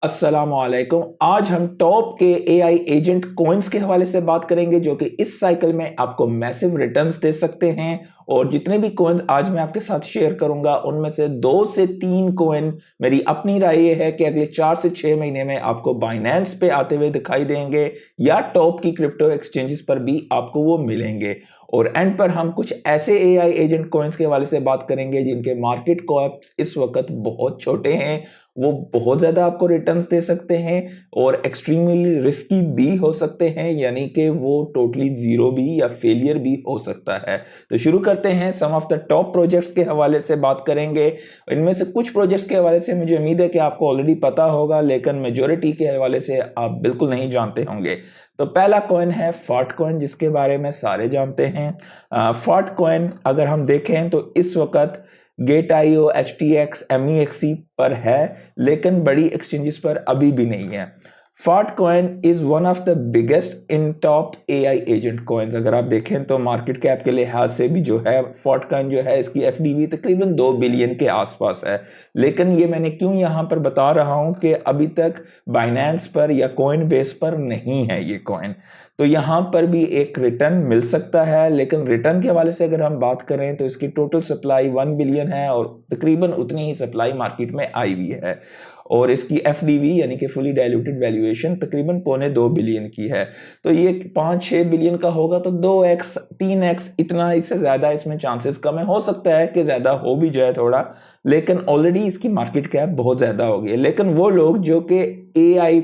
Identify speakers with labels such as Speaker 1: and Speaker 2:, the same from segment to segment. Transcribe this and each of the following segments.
Speaker 1: अस्सलामुअलैकुम। आज हम टॉप के एआई एजेंट कॉइन्स के हवाले से बात करेंगे जो कि इस साइकिल में आपको मैसिव रिटर्न्स दे सकते हैं। और जितने भी कॉइन्स आज मैं आपके साथ शेयर करूंगा उनमें से 2 से 3 कॉइन मेरी अपनी राय ये है कि अगले 4 से 6 महीने में आपको बाइनेंस पे आते हुए दिखाई देंगे या टॉप की क्रिप्टो एक्सचेंजेस पर भी आपको वो मिलेंगे। और एंड पर हम कुछ ऐसे एआई एजेंट कॉइन्स के हवाले से बात करेंगे जिनके मार्केट कैप्स इस वक्त बहुत छोटे हैं, वो बहुत ज़्यादा आपको रिटर्न्स दे सकते हैं और एक्सट्रीमली रिस्की भी हो सकते हैं, यानी कि वो टोटली ज़ीरो भी या फेलियर भी हो सकता है। तो शुरू करते हैं। सम ऑफ द टॉप प्रोजेक्ट्स के हवाले से बात करेंगे। इनमें से कुछ प्रोजेक्ट्स के हवाले से मुझे उम्मीद है कि आपको ऑलरेडी पता होगा, लेकिन मेजॉरिटी के हवाले से आप बिल्कुल नहीं जानते होंगे। तो पहला कॉइन है फॉट कॉइन, जिसके बारे में सारे जानते हैं। फॉट कॉइन अगर हम देखें तो इस वक्त गेट.io, HTX, MEXC पर है, लेकिन बड़ी एक्सचेंजेस पर अभी भी नहीं है। Fought coin is one of the biggest in top AI agent coins. अगर आप देखें तो मार्केट कैप के लिहाज से भी जो है फॉट कॉइन जो है इसकी FDV तकरीबन 2 बिलियन के आसपास है। लेकिन ये मैंने क्यों यहाँ पर बता रहा हूँ कि अभी तक बाइनेंस पर या कॉइन बेस पर नहीं है ये कॉइन, तो यहाँ पर भी एक रिटर्न मिल सकता है। लेकिन रिटर्न के हवाले से अगर हम बात करें तो इसकी टोटल सप्लाई 1 बिलियन है और तकरीबन उतनी ही सप्लाई मार्केट में आई हुई है। और इसकी FDV यानी कि फुली डाइल्यूटेड वैल्यूएशन तकरीबन 1.25 बिलियन की है। तो ये 5-6 बिलियन का होगा तो 2x 3x इतना, इससे ज़्यादा इसमें चांसेस कम है। हो सकता है कि ज़्यादा हो भी जाए थोड़ा, लेकिन ऑलरेडी इसकी मार्केट कैप बहुत ज़्यादा हो गई है। लेकिन वो लोग जो कि एआई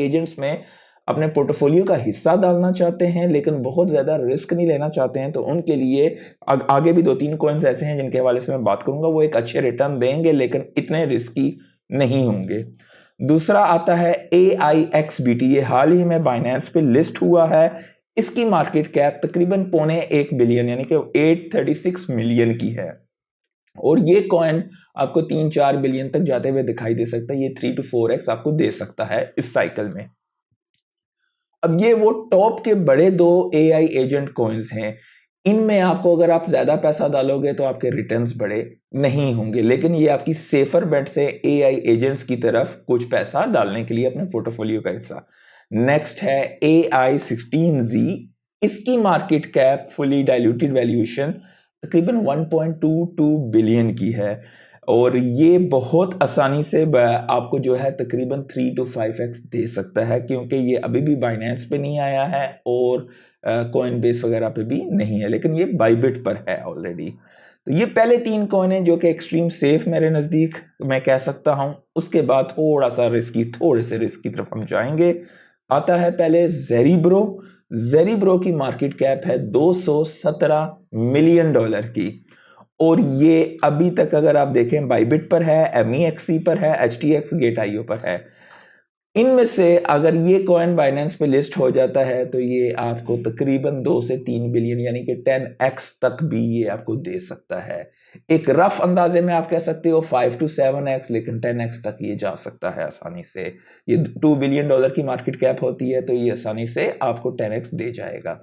Speaker 1: एजेंट्स में अपने पोर्टफोलियो का हिस्सा डालना चाहते हैं लेकिन बहुत ज़्यादा रिस्क नहीं लेना चाहते हैं, तो उनके लिए आगे भी 2-3 कॉइन्स ऐसे हैं जिनके हवाले से मैं बात करूंगा। वो एक अच्छे रिटर्न देंगे लेकिन इतने रिस्की नहीं होंगे। दूसरा आता है AIXBT। ये हाल ही में बाइनेंस पे लिस्ट हुआ है। इसकी मार्केट कैप तकरीबन 0.25 बिलियन यानी कि 836 मिलियन की है। और ये कॉइन आपको 3-4 बिलियन तक जाते हुए दिखाई दे सकता है। ये 3 to 4x आपको दे सकता है इस साइकिल में। अब ये वो टॉप के बड़े 2 एआई एजेंट कॉइन्स हैं। इनमें आपको अगर आप ज्यादा पैसा डालोगे तो आपके रिटर्न्स बड़े नहीं होंगे, लेकिन ये आपकी सेफर बेट से एआई एजेंट्स की तरफ कुछ पैसा डालने के लिए अपने पोर्टफोलियो का हिस्सा। नेक्स्ट है AI16Z। इसकी market cap fully diluted valuation तकरीबन 1.22 बिलियन की है और ये बहुत आसानी से आपको जो है तकरीबन 3 to 5x दे सकता है, क्योंकि ये अभी भी बाइनेंस पे नहीं आया है और कॉइन बेस वगैरह पे भी नहीं है, लेकिन ये बाइबिट पर है ऑलरेडी। तो ये पहले 3 कॉइन है जो कि एक्सट्रीम सेफ मेरे नज़दीक मैं कह सकता हूँ। उसके बाद थोड़ा सा रिस्की, थोड़े से रिस्क की तरफ हम जाएंगे। आता है पहले जेरिब्रो। जेरिब्रो की मार्केट कैप है 217 मिलियन डॉलर की और ये अभी तक अगर आप देखें बाइबिट पर है, MEXC पर है, HTX, गेट.io पर है। इनमें से अगर ये कॉइन बाइनेंस पे लिस्ट हो जाता है तो ये आपको तकरीबन 2 से 3 बिलियन यानी कि 10x तक भी ये आपको दे सकता है। एक रफ अंदाजे में आप कह सकते हो 5 to 7x, लेकिन 10x तक ये जा सकता है आसानी से। ये 2 बिलियन डॉलर की मार्केट कैप होती है तो ये आसानी से आपको 10x दे जाएगा।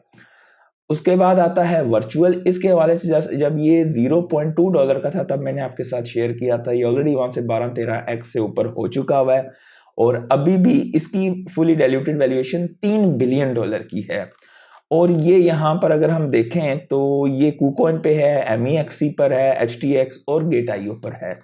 Speaker 1: उसके बाद आता है वर्चुअल। इसके हवाले से जब ये $0.2 का था तब मैंने आपके साथ शेयर किया था। ये ऑलरेडी वहां से 12-13x से ऊपर हो चुका हुआ है और अभी भी इसकी फुली डाइल्यूटेड वैल्यूएशन $3 बिलियन की है। और ये यहाँ पर अगर हम देखें तो ये KuCoin पे है, MEXC पर है, HTX और गेट.io पर है।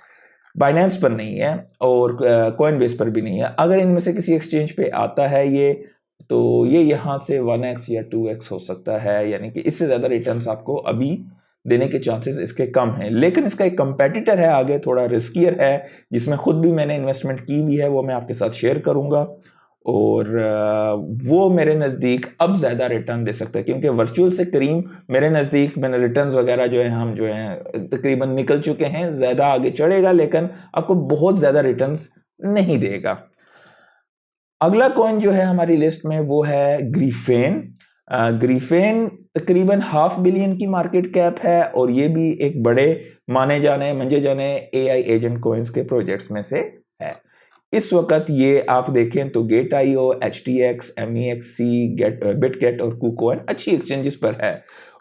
Speaker 1: बाइनेंस पर नहीं है और कॉइन बेस पर भी नहीं है। अगर इनमें से किसी एक्सचेंज पे आता है ये, तो ये यहाँ से 1x या 2x हो सकता है, यानी कि इससे ज़्यादा रिटर्न्स आपको अभी देने के चांसेस इसके कम हैं। लेकिन इसका एक कंपेटिटर है आगे, थोड़ा रिस्कियर है, जिसमें खुद भी मैंने इन्वेस्टमेंट की भी है, वो मैं आपके साथ शेयर करूंगा। और वो मेरे नज़दीक अब ज़्यादा रिटर्न दे सकता है, क्योंकि वर्चुअल से करीम मेरे नज़दीक मैंने रिटर्न्स वगैरह जो है हम जो हैं तकरीबन निकल चुके हैं। ज़्यादा आगे चढ़ेगा लेकिन आपको बहुत ज़्यादा रिटर्न्स नहीं देगा। अगला कॉइन जो है हमारी लिस्ट में वो है ग्रीफेन। ग्रीफेन तकरीबन $500 मिलियन की मार्केट कैप है और ये भी एक बड़े माने जाने एआई एजेंट कॉइन्स के प्रोजेक्ट्स में से है। इस वक्त ये आप देखें तो गेट.io, HTX, MEXC, बिटगेट और KuCoin अच्छी एक्सचेंजेस पर है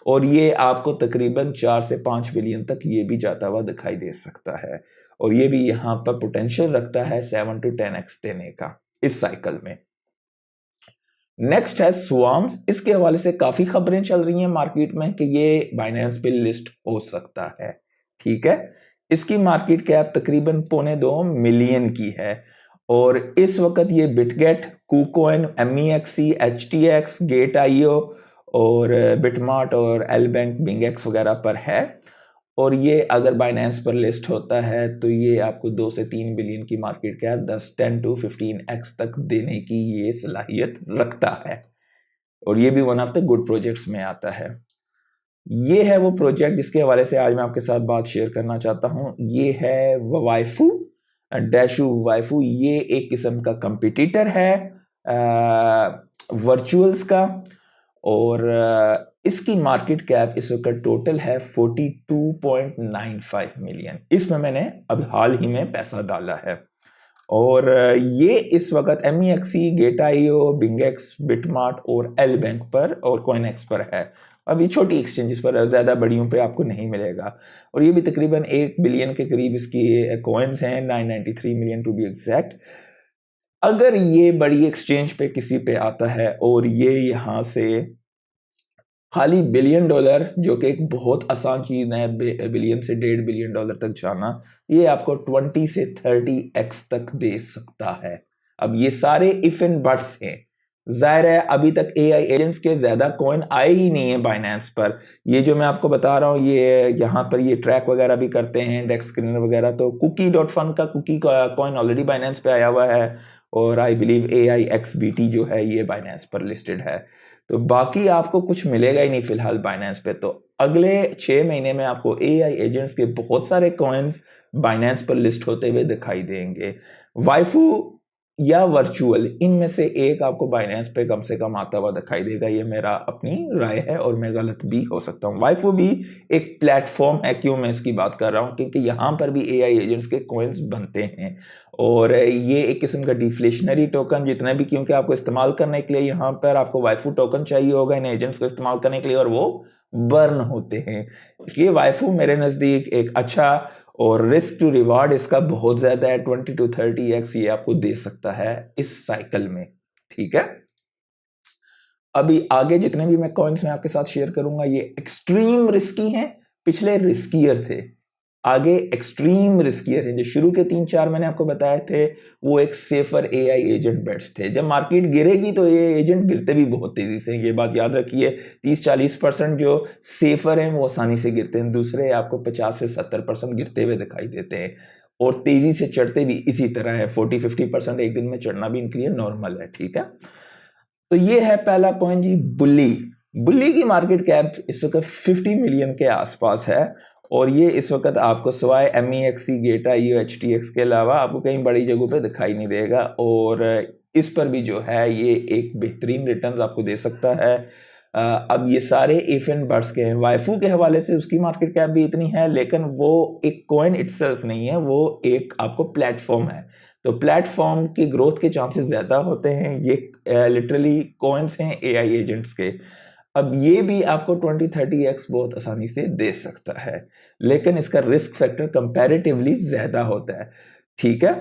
Speaker 1: और ये आपको तकरीबन 4 से 5 बिलियन तक ये भी जाता हुआ दिखाई दे सकता है, और ये भी यहाँ पर पोटेंशियल रखता है 7 to 10x देने का इस साइकिल में। नेक्स्ट है स्वाम्स। इसके हवाले से काफी खबरें चल रही हैं मार्केट में कि ये बाइनेंस पे लिस्ट हो सकता है। ठीक है, इसकी मार्केट कैप तकरीबन 2.25 मिलियन की है, और इस वक्त ये Bitget, KuCoin, MEXC, HTX, Gate.io और बिटमार्ट और एलबैंक, बिंगेक्स वगैरह पर है। और ये अगर बाइनेंस पर लिस्ट होता है तो ये आपको 2 से 3 बिलियन की मार्केट कैप 10 to 15x तक देने की ये सलाहियत रखता है, और ये भी one of the good projects में आता है। ये है वो प्रोजेक्ट जिसके हवाले से आज मैं आपके साथ बात शेयर करना चाहता हूँ। ये है वाइफू, डैशू वाइफू। ये एक किस्म का कंपिटिटर है वर्चुअल्स का, और इसकी मार्केट कैप इस वक्त टोटल है 42.95 मिलियन। इसमें मैंने अब हाल ही में पैसा डाला है, और ये इस वक्त MEXC, Gate.io, बिंगेक्स, बिटमार्ट और एलबैंक पर और CoinEx पर है। अब ये छोटी एक्सचेंजेस पर, ज्यादा बड़ियों पे आपको नहीं मिलेगा। और ये भी तकरीबन 1 बिलियन के करीब इसकी कॉइन्स हैं, 993 मिलियन टू बी एग्जैक्ट। अगर ये बड़ी एक्सचेंज पे किसी पे आता है और ये यहाँ से खाली $1 बिलियन, जो कि एक बहुत आसान चीज है, बिलियन से $1.5 बिलियन तक जाना, ये आपको 20 से 30x तक दे सकता है। अब ये सारे इफ एंड बट्स हैं। जाहिर है अभी तक AI एजेंट्स के ज्यादा कॉइन आए ही नहीं है बाइनेंस पर। ये जो मैं आपको बता रहा हूँ, ये यहाँ पर ये ट्रैक वगैरह भी करते हैं, डेक्स स्क्रीनर वगैरह। तो Cookie.fun का कुकी कॉइन ऑलरेडी बाइनेंस पे आया हुआ है, और आई बिलीव AIXBT जो है ये बाइनेंस पर लिस्टेड है। तो बाकी आपको कुछ मिलेगा ही नहीं फिलहाल बाइनेंस पे। तो अगले 6 महीने में आपको AI एजेंट्स के बहुत सारे कॉइन्स बाइनेंस पर लिस्ट होते हुए दिखाई देंगे। वाइफू या वर्चुअल, इनमें से एक आपको बाइनेंस पे कम से कम आता हुआ दिखाई देगा। ये मेरा अपनी राय है, और मैं गलत भी हो सकता हूँ। वाइफू भी एक प्लेटफॉर्म है। क्यों मैं इसकी बात कर रहा हूँ? क्योंकि यहाँ पर भी AI एजेंट्स के कॉइन्स बनते हैं, और ये एक किस्म का डिफ्लेशनरी टोकन जितने भी, क्योंकि आपको इस्तेमाल करने के लिए यहाँ पर आपको वाइफू टोकन चाहिए होगा इन एजेंट्स को इस्तेमाल करने के लिए, और वो बर्न होते हैं। इसलिए वाइफू मेरे नजदीक एक अच्छा, और रिस्क टू रिवार्ड इसका बहुत ज्यादा है, 20 to 30x ये आपको दे सकता है इस साइकिल में। ठीक है, अभी आगे जितने भी मैं कॉइन्स में आपके साथ शेयर करूंगा ये एक्सट्रीम रिस्की हैं, पिछले रिस्कियर थे, आगे एक्सट्रीम रिस्कियर हैं। जो शुरू के 3-4 मैंने आपको बताए थे वो एक सेफर AI एजेंट बेट्स थे। जब मार्केट गिरेगी तो ये एजेंट गिरते भी बहुत तेजी से, ये बात याद रखिए। 30-40% जो सेफर हैं वो आसानी से गिरते हैं, दूसरे आपको 50 से 70% गिरते हुए दिखाई देते हैं, और तेजी से चढ़ते भी इसी तरह है। 40-50% एक दिन में चढ़ना भी इनके लिए नॉर्मल है। ठीक है, तो ये है पहला कॉइन जी, बुल्ली। बुल्ली की मार्केट कैप इस वक्त 50 मिलियन के आसपास है, और ये इस वक्त आपको सिवाय MEXC, Gate.io, HTX के अलावा आपको कहीं बड़ी जगहों पे दिखाई नहीं देगा, और इस पर भी जो है ये एक बेहतरीन रिटर्न आपको दे सकता है। अब ये सारे इफ एंड बट्स के हैं। वाइफू के हवाले से उसकी मार्केट कैप भी इतनी है, लेकिन वो एक कॉइन इटसेल्फ नहीं है, वो एक आपको प्लेटफॉर्म है। तो प्लेटफॉर्म की ग्रोथ के चांसेस ज्यादा होते हैं। ये लिटरली कॉइन्स हैं AI एजेंट्स के। अब ये भी आपको 20-30x बहुत आसानी से दे सकता है, लेकिन इसका रिस्क फैक्टर कंपैरेटिवली ज्यादा होता है। ठीक है,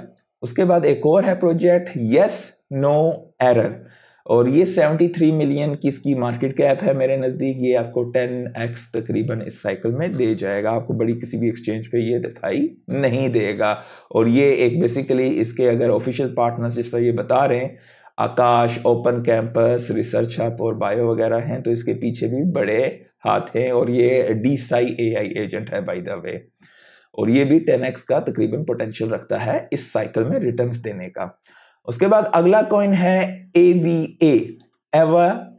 Speaker 1: उसके बाद एक और है प्रोजेक्ट यस नो एरर, और ये 73 मिलियन की इसकी मार्केट कैप है। मेरे नज़दीक ये आपको 10x तकरीबन इस साइकिल में दे जाएगा, आपको बड़ी किसी भी एक्सचेंज पे ये दिखाई नहीं देगा। और ये एक बेसिकली इसके अगर ऑफिशियल पार्टनर्स जिस तरह ये बता रहे हैं, आकाश, ओपन कैंपस, रिसर्च हब और बायो वगैरह हैं, तो इसके पीछे भी बड़े हाथ हैं, और ये DeSci AI एजेंट है बाय द वे, और ये भी 10x का तकरीबन पोटेंशियल रखता है इस साइकिल में रिटर्न्स देने का। उसके बाद अगला कॉइन है AVA, एवा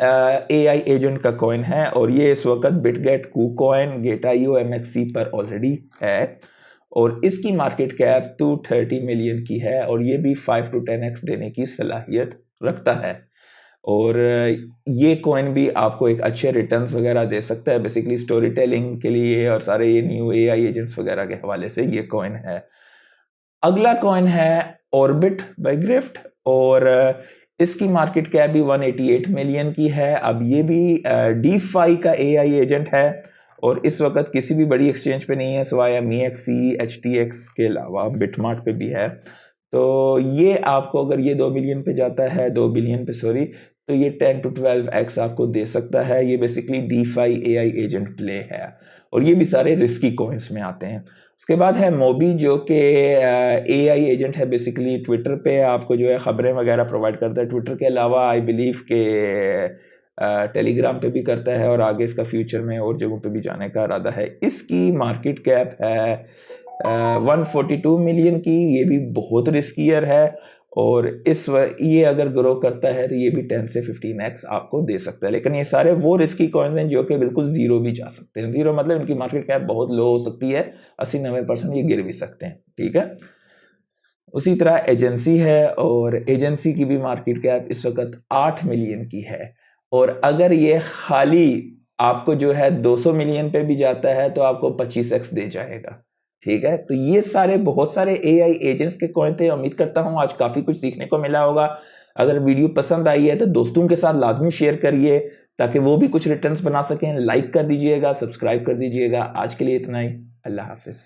Speaker 1: AI एजेंट का कॉइन है, और ये इस वक्त बिटगेट, KuCoin, Gate.io, MEXC पर ऑलरेडी है, और इसकी मार्केट कैप 230 मिलियन की है, और ये भी 5 to 10x देने की सलाहियत रखता है। और ये कॉइन भी आपको एक अच्छे रिटर्न्स वगैरह दे सकता है, बेसिकली स्टोरी टेलिंग के लिए और सारे ये न्यू AI एजेंट्स वगैरह के हवाले से ये कॉइन है। अगला कॉइन है ऑर्बिट बाय ग्रिफ्ट, और इसकी मार्केट कैप भी 188 मिलियन की है। अब ये भी DeFi का AI एजेंट है और इस वक्त किसी भी बड़ी एक्सचेंज पे नहीं है सिवाय MEXC, HTX के अलावा बिटमार्ट पे भी है। तो ये आपको अगर ये 2 बिलियन पे जाता है, 2 बिलियन पे सॉरी, तो ये 10 to 12x आपको दे सकता है। ये basically DeFi AI agent play है और ये भी सारे रिस्की कॉइन्स में आते हैं। उसके बाद है मोबी जो कि AI एजेंट है, बेसिकली ट्विटर पे आपको जो है ख़बरें वगैरह प्रोवाइड करता है। ट्विटर के अलावा आई बिलीव के टेलीग्राम पे भी करता है और आगे इसका फ्यूचर में और जगहों पे भी जाने का इरादा है। इसकी मार्केट कैप है 142 मिलियन की। ये भी बहुत रिस्कियर है और ये अगर ग्रो करता है तो ये भी 10 से 15x आपको दे सकता है। लेकिन ये सारे वो रिस्की कॉइन्स हैं जो कि बिल्कुल जीरो भी जा सकते हैं। जीरो मतलब इनकी मार्केट कैप बहुत लो हो सकती है, 80-90% ये गिर भी सकते हैं। ठीक है, उसी तरह एजेंसी है और एजेंसी की भी मार्केट कैप इस वक्त 8 मिलियन की है और अगर ये खाली आपको जो है 200 मिलियन पे भी जाता है तो आपको 25x दे जाएगा। ठीक है, तो ये सारे बहुत सारे AI एजेंट्स के कॉइन थे। उम्मीद करता हूं आज काफी कुछ सीखने को मिला होगा। अगर वीडियो पसंद आई है तो दोस्तों के साथ लाजमी शेयर करिए ताकि वो भी कुछ रिटर्न्स बना सकें। लाइक कर दीजिएगा, सब्सक्राइब कर दीजिएगा। आज के लिए इतना ही। अल्लाह हाफिज।